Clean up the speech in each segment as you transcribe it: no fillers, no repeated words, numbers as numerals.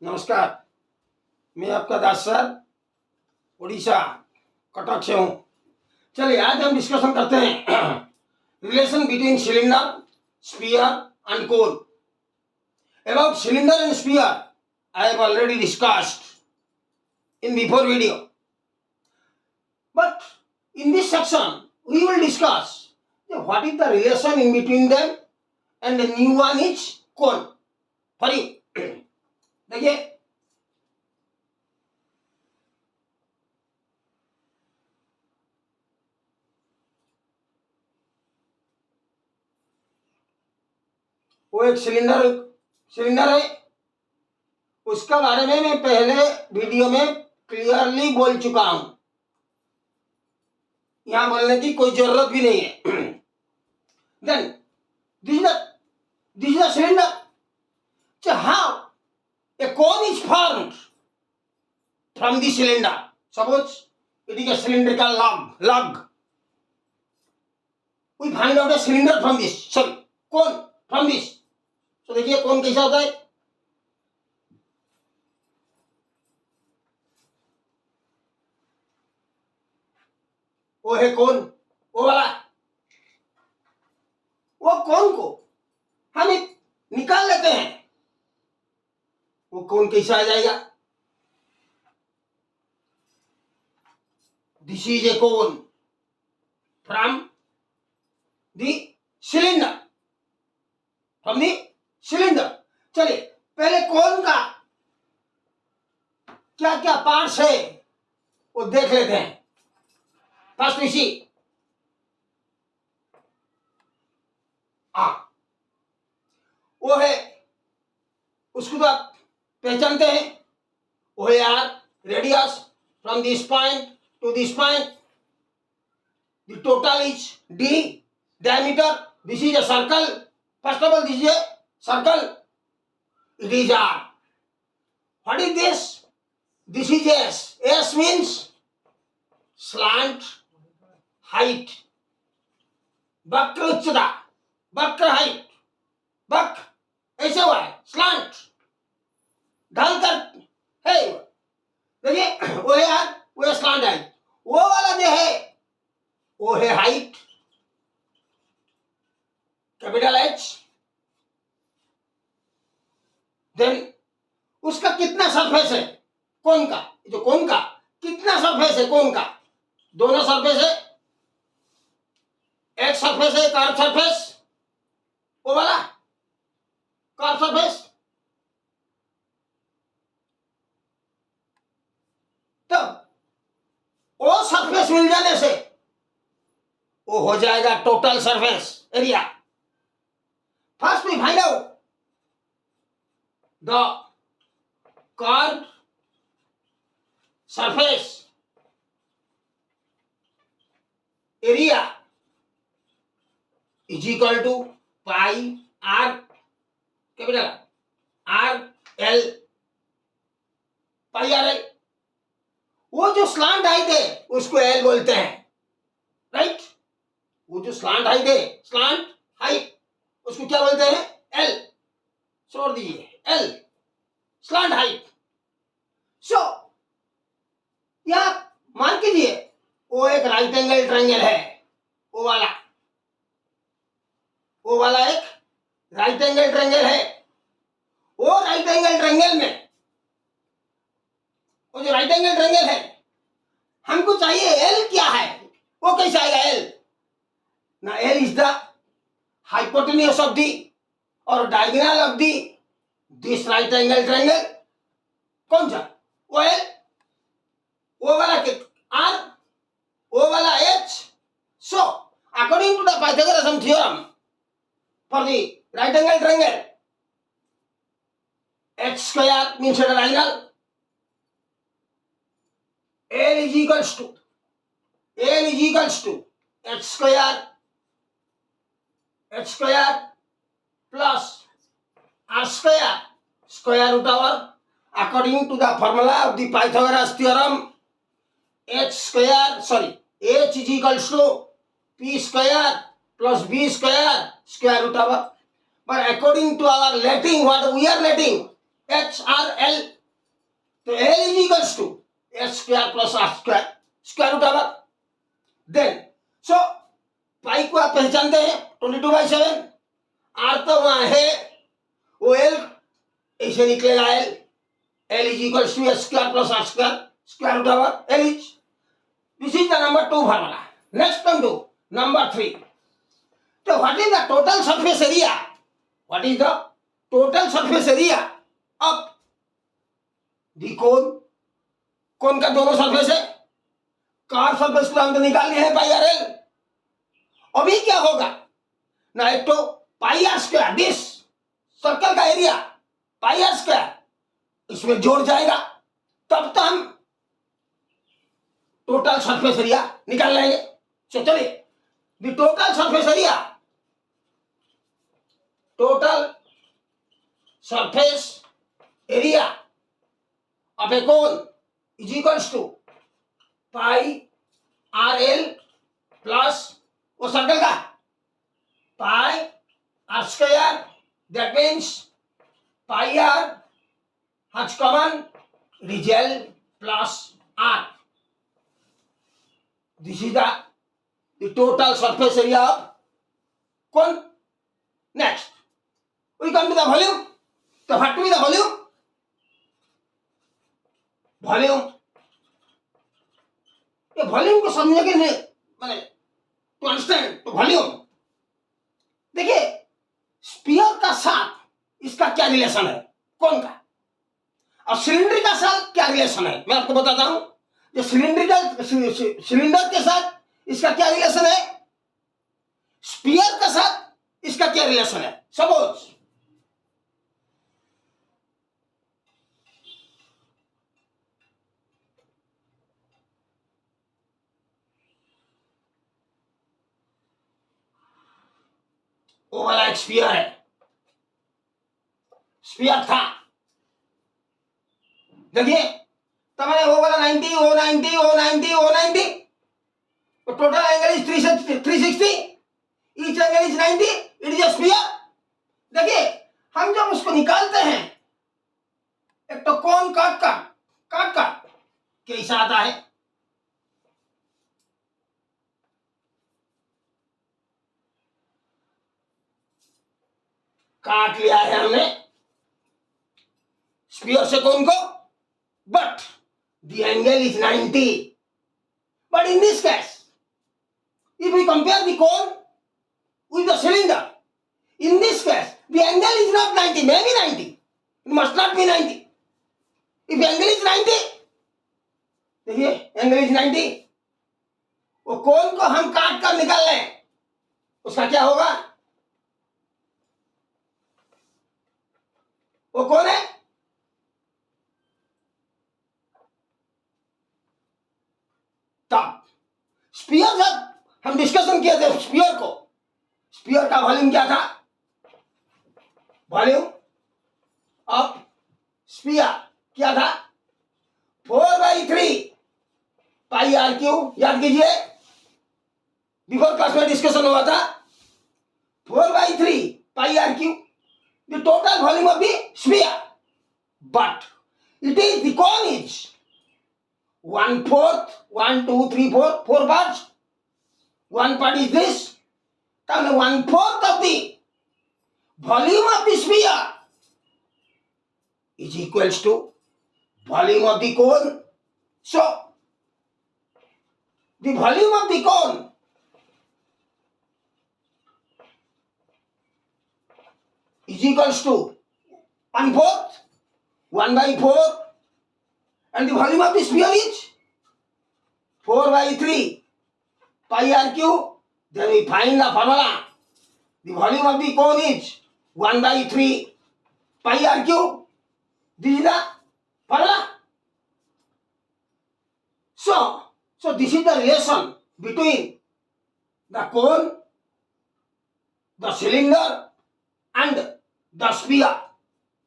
नमस्कार। मैं आपका दास सर उड़ीसा कटक से हूँ। चलिए आज हम डिस्कशन करते हैं relation between cylinder, sphere and cone. About cylinder and sphere I have already discussed in before video, but in this section we will discuss what is the relation in between them and the new one is cone for you. देखिए वो एक cylinder है, उसका बारे में मैं पहले video में क्लियरली बोल चुका हूं, यहां बोलने की कोई जरूरत भी नहीं है। Then this is the cylinder. So how a cone is formed from the cylinder? Suppose it is a cylindrical log. We find out a cylinder from this. Sorry, cone from this. So देखिए cone कैसा होता है। वो है कौन, वो वाला। वो कौन को हम निकाल लेते हैं, वो कौन कैसा आ जाएगा। दिस इज ए कौन from the cylinder, from the cylinder. चलिए पहले कौन का क्या क्या पार्ट्स है वो देख लेते हैं। फर्स्ट वी सी वो है, उसको तो आप पहचानते हैं, वो है R radius from this point to this point. The total is D diameter. This is a circle. First of all, this is a circle. It is R. What is this? This is S. S means slant height. वक्र उच्चता, वक्र height, वक्र ऐसे हुआ है, slant ढल कर है। देखिए वो है यार, वो है स्लांट हाइट। वो वाला जो है वो है हाइट, कैपिटल एच। देन उसका कितना सरफेस है कौन का, जो कौन का कितना सरफेस है कौन का, दोनों सरफेस है। एक सरफेस है कर्व सरफेस, वो वाला कर्व सरफेस। तो वो सरफेस मिल जाने से वो हो जाएगा total surface area. First we find out the curve surface area is equal to pi R, capital R L, pi R L. वो जो स्लांट हाइट है उसको एल बोलते हैं, राइट। वो जो स्लांट हाइट है, स्लांट हाइट, उसको क्या बोलते हैं, एल। छोड़ दीजिए एल, स्लांट हाइट। सो यहां मान कीजिए वो एक राइट एंगल ट्रायंगल है, वो वाला एक राइट एंगल ट्रायंगल है। वो राइट एंगल ट्रायंगल में, वो जो राइट एंगल ट्रायंगल है, हमको चाहिए एल क्या है, वो कैसे आएगा एल ना। L is the hypotenuse of the और diagonal of the this right angle triangle. कौन सा, वो एल, वो वाला आर, वो वाला H. So according to the Pythagoras theorem for the right angle triangle, h square means a diagonal, L is equals to h square plus r square root over, according to the formula of the Pythagoras theorem, h is equals to p square plus b square root over. But according to our letting, what we are letting, H R L, तो L is equals to H square plus R square, square root over. Then so pi को आप पहचानते हैं 22/7, are तो वहां है, वो L ऐसे निकलेगा, L is equals to H square plus R square, square root over L is, this is the number 2 formula. Next come to number 3। तो what is the total surface area, what is the total surface area of the cone, cone का दोनों surface है, car surface को हम तो निकालनी है पाई R L. अभी क्या होगा ना, एक तो पाई आर स्क्वायर, दिस सर्कल का एरिया पाई आर स्क्वायर इसमें जोड़ जाएगा, तब तो हम टोटल सरफेस एरिया निकाल लेंगे। सो चलिए, the total surface area, total surface area of a cone is equals to pi R L plus वो सर्कल का pi R square, that means pi R has common it L plus R, this is the total surface area of cone. Next we come to the volume. तो what will be the volume, volume, ये volume को समझने के लिए मैंने to understand तो volume, देखिए sphere का साथ इसका क्या रिलेशन है, कौन का, और सिलेंडर का साथ क्या रिलेशन है, मैं आपको बताता हूं। जो सिलेंडर के साथ इसका क्या रिलेशन है, स्फीयर के साथ इसका क्या रिलेशन है। सपोज वो वाला एक स्फीयर है, स्फीयर था, देखिए तो मैंने वो वाला 90 ओ 90 ओ 90 ओ 90, तो total angle is 360, each angle is 90, it is a sphere. देखिए हम जब उसको निकालते हैं, एक तो कोन काट कैसा आता है, काट लिया है हमने स्फीयर से कोन को, but the angle is 90. But in this case, if we compare the cone with the cylinder, in this case, the angle is not 90, maybe 90. It must not be 90. If angle is 90, देखिए angle is 90, वो कोन को हम काट कर निकाल लें, उसका क्या होगा, वो कौन है, तब स्फीयर, जब हम डिस्कशन किए थे स्फीयर को, स्फीयर का वॉल्यूम क्या था, वॉल्यूम ऑफ स्फीयर क्या था, 4/3 पाई आर क्यू, याद कीजिए बिफोर क्लास में डिस्कशन हुआ था, 4/3 pi R cube, the total volume of the sphere, but it is the cone is 1/4, 1 2 3 4, 4 parts, one part is this, then 1/4 of the volume of the sphere is equals to volume of the cone. So the volume of the cone is equals to 1/4, 1/4, and the volume of the sphere is 4/3 pi r cube. Then we find the formula. The volume of the cone is 1/3 pi r cube. This is the formula. So this is the relation between the cone, the cylinder, and the sphere.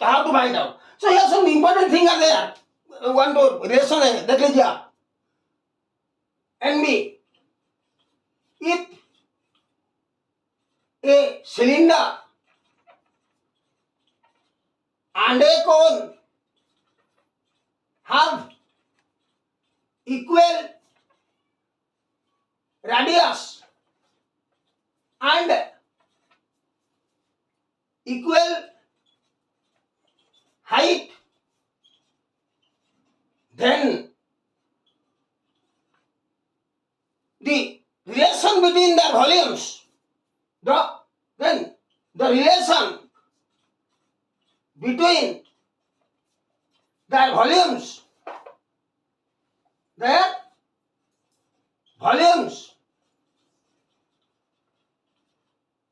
So how to find out? So here some important things are there. One to relation है, देख लीजिए आप। NB, if a cylinder and a cone have equal radius and equal height, then the relation between their volumes, then the relation between their volumes,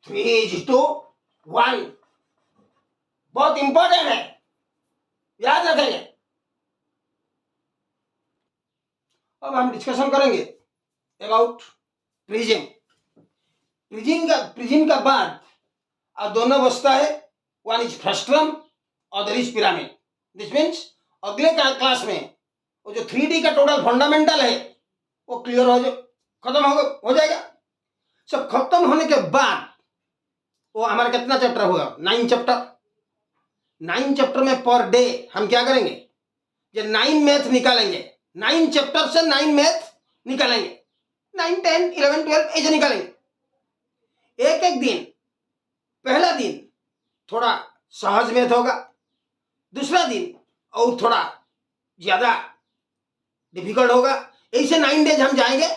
3:1 बहुत important है, याद रखेंगे। अब हम डिस्कशन करेंगे अबाउट प्रिज्म। प्रिज्म का बाद अब दोनों बसता है, one is frustum, other is pyramid. This means अगले क्लास में वो जो 3D का टोटल फंडामेंटल है वो क्लियर खत्म हो जाएगा। सब खत्म होने के बाद वो हमारा कितना चैप्टर होगा? 9 चैप्टर। 9 चैप्टर में पर डे हम क्या करेंगे? ये 9 मैथ निकालेंगे। 9 चैप्टर से 9 मैथ निकालेंगे। 9, 10, 11, 12 ऐसे निकालेंगे। एक दिन, पहला दिन थोड़ा सहज मैथ होगा, दूसरा दिन और थोड़ा ज्यादा डिफिकल्ट होगा। ऐसे 9 डेज हम जाएंगे।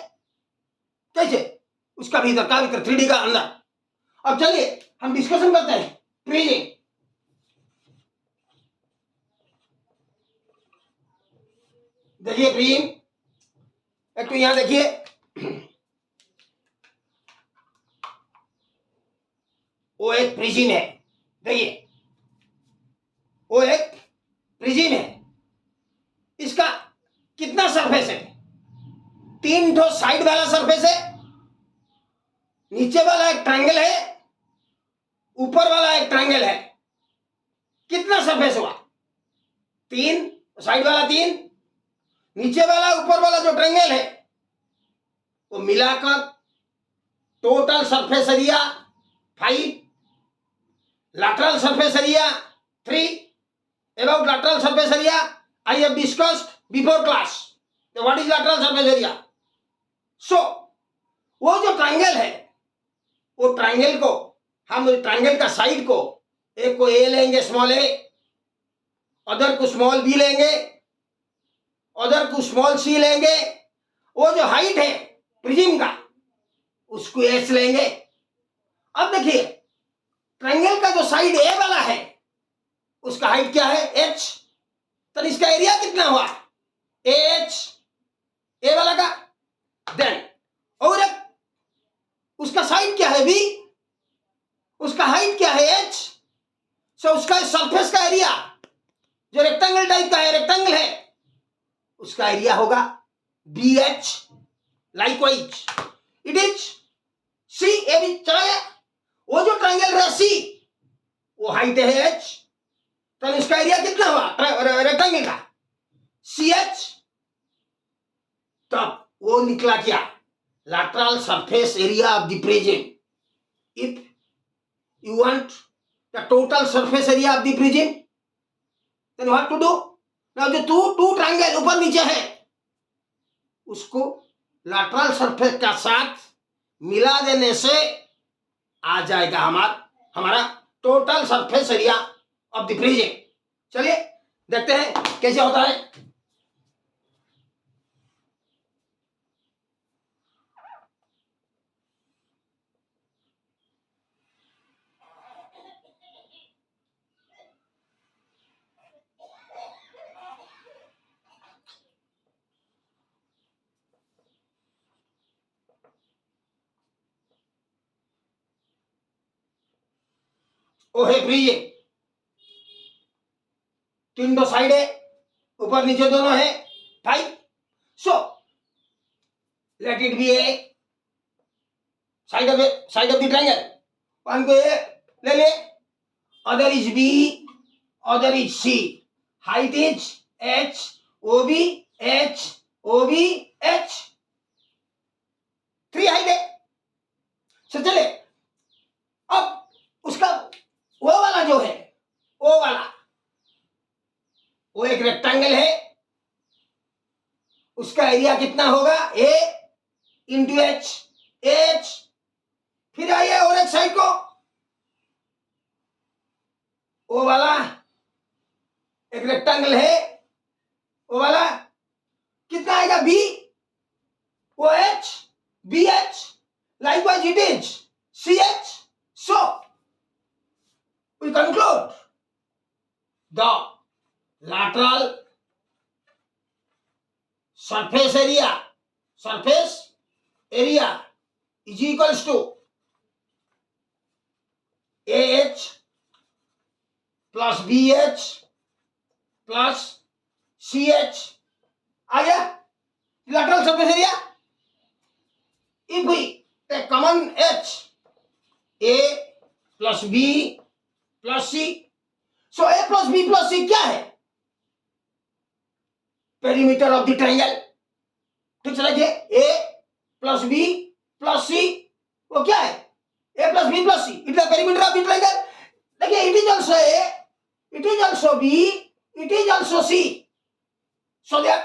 कैसे? उसका भीतर 3D का अंदर। अब चलिए हम डिस्कशन करते हैं प्रिज्म। देखिए प्रिज्म, एक तो यहां देखिए, वो एक प्रिज्म है। देखिए वो एक प्रिज्म है। इसका कितना सरफेस है? 3 ठो साइड वाला सरफेस है, नीचे वाला एक ट्रायंगल है, ऊपर वाला एक ट्रायंगल है। कितना सरफेस हुआ? 3, साइड वाला 3, नीचे वाला ऊपर वाला जो ट्रायंगल है वो मिलाकर total surface area 5, lateral surface area 3. About lateral surface area I have discussed before class. So what is lateral surface area? So वो जो ट्रायंगल है, वो ट्रायंगल को हम ट्रायंगल का साइड को, एक को ए लेंगे स्मॉल ए, अदर को स्मॉल बी लेंगे, अदर को स्मॉल सी लेंगे। वो जो हाइट है प्रिज्म का उसको एच लेंगे। अब देखिए ट्रायंगल का जो साइड ए वाला है उसका हाइट क्या है? एच। तो इसका एरिया कितना हुआ? एच, ए वाला का। देन और एक उसका साइड क्या है? बी। उसका हाइट क्या है? एच। सो उसका सरफेस का एरिया जो रेक्टेंगल टाइप का है, रेक्टेंगल है, उसका एरिया होगा B H. Likewise it is C A B. चला गया। वो जो ट्रायंगल है सी, वो हाइट है एच, तो इसका एरिया कितना हुआ रेक्टेंगल का? C H. तब वो निकला क्या? lateral surface area of the prism. If you want the total surface area of the prism, then what to do? Now जो two triangle ऊपर नीचे है उसको lateral surface का साथ मिला देने से आ जाएगा हमारा total surface area of the prism. चलिए देखते हैं कैसे होता है। ओ है प्रिज्म, 3 साइड है, ऊपर नीचे दोनों है 5। So let it be A side of the triangle. One को ए ले ले, other is B, other is C. Height is H O B H O B H. 3 height है। सो चले अब उसका वो वाला जो है, वो वाला वो एक रेक्टेंगल है, उसका एरिया कितना होगा? ए इंटू एच, एच। फिर आइए और एक साइड को, वो वाला एक रेक्टेंगल है, वो वाला कितना आएगा? बी, वो H, B H, likewise it is ch. So we conclude the lateral surface area is equals to AH plus BH plus CH. आ गया lateral surface area. If we take common H, A plus B plus C, so A plus B plus C क्या है? Perimeter of the triangle. ठीक समझिए, A plus B plus C वो क्या है? A plus B plus C, it is the perimeter of the triangle. देखिए, it is also A, it is also B, it is also C. So that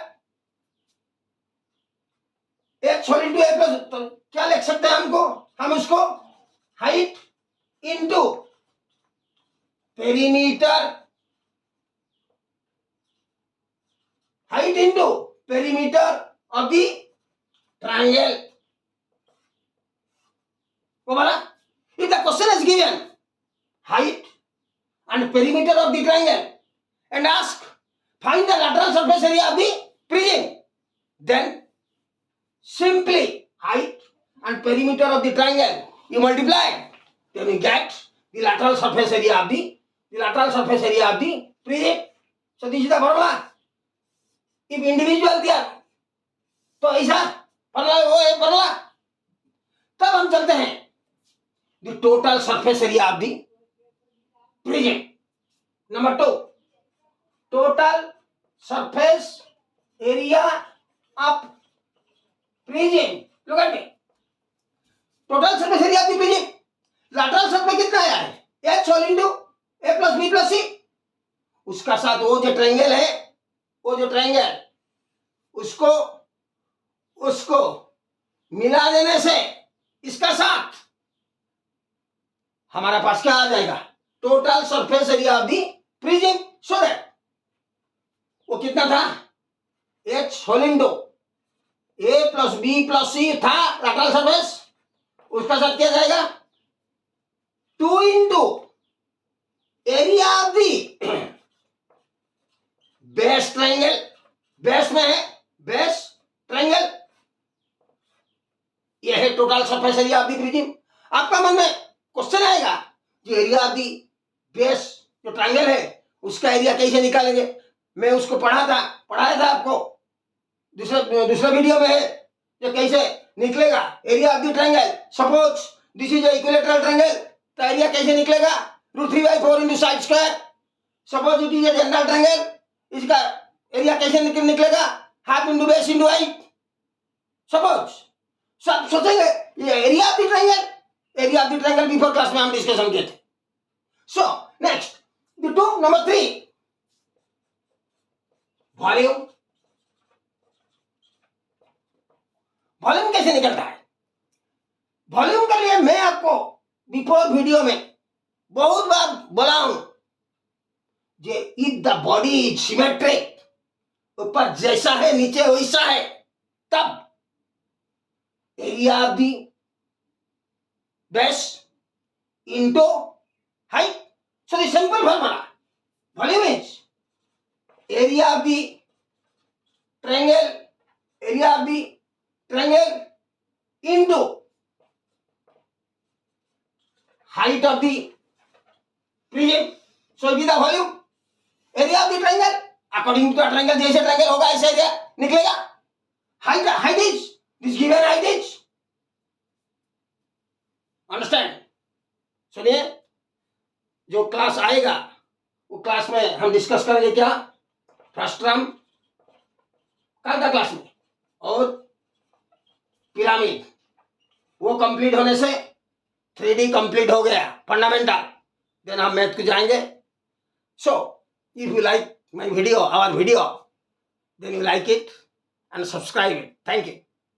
H whole into A plus, तो क्या लिख सकते हैं हम उसको height into perimeter, height into perimeter of the triangle. वो बोला, if the question is given height and perimeter of the triangle and ask find the lateral surface area of the prism, then simply height and perimeter of the triangle you multiply, then you get the lateral surface area of the prism. So this is the formula. If individual दिया तो ऐसा formula, वो है formula. तब हम चलते हैं the total surface area of the prism. Number 2, total surface area of prism. Look at me. Total surface area of the prism. Lateral surface कितना आया है? H whole into A plus B plus C. उसका साथ वो जो triangle है, उसको मिला देने से इसका साथ हमारा पास क्या आ जाएगा? Total surface area of the prism. So that वो कितना था? H whole into A plus B plus C था लैटरल सरफेस, उसका साथ क्या जाएगा? 2 into area of the base triangle. Base में है, बेस ट्रायंगल, यह है total surface area of the prism. आपका मन में क्वेश्चन आएगा, जो एरिया ऑफ द बेस जो ट्रायंगल है उसका एरिया कैसे निकालेंगे? मैं उसको पढ़ाया था आपको दूसरे वीडियो में है, जो कैसे निकलेगा area of the triangle. Suppose this is equilateral triangle, तो एरिया कैसे निकलेगा? √3/4 into side square. Suppose it is a general triangle, इसका एरिया कैसे निकलेगा? Half into base into height. Suppose सब सोचेंगे ये area of the triangle before class में हम डिस्कशन किए थे. So next number 3, volume. Volume कैसे निकलता है? वॉल्यूम के लिए मैं आपको बिफोर वीडियो में बहुत बार बोला हूं, जे if the body is symmetric, ऊपर जैसा है नीचे वैसा है, तब area of the base into height. So the simple formula, volume is area of the triangle into height of the prism. So it is the volume, area of the triangle. According to the triangle, जैसे triangle होगा ऐसे area निकलेगा. Height is this given height is. Understand? सुनिए, जो class आएगा वो class में हम डिस्कस करेंगे क्या? फर्स्ट टर्म कल का क्लास में, और पिरामिड वो कंप्लीट होने से 3D कंप्लीट हो गया फंडामेंटल, देन हम मैथ को जाएंगे. So if you like my video, our video, then you like it and subscribe it. Thank you.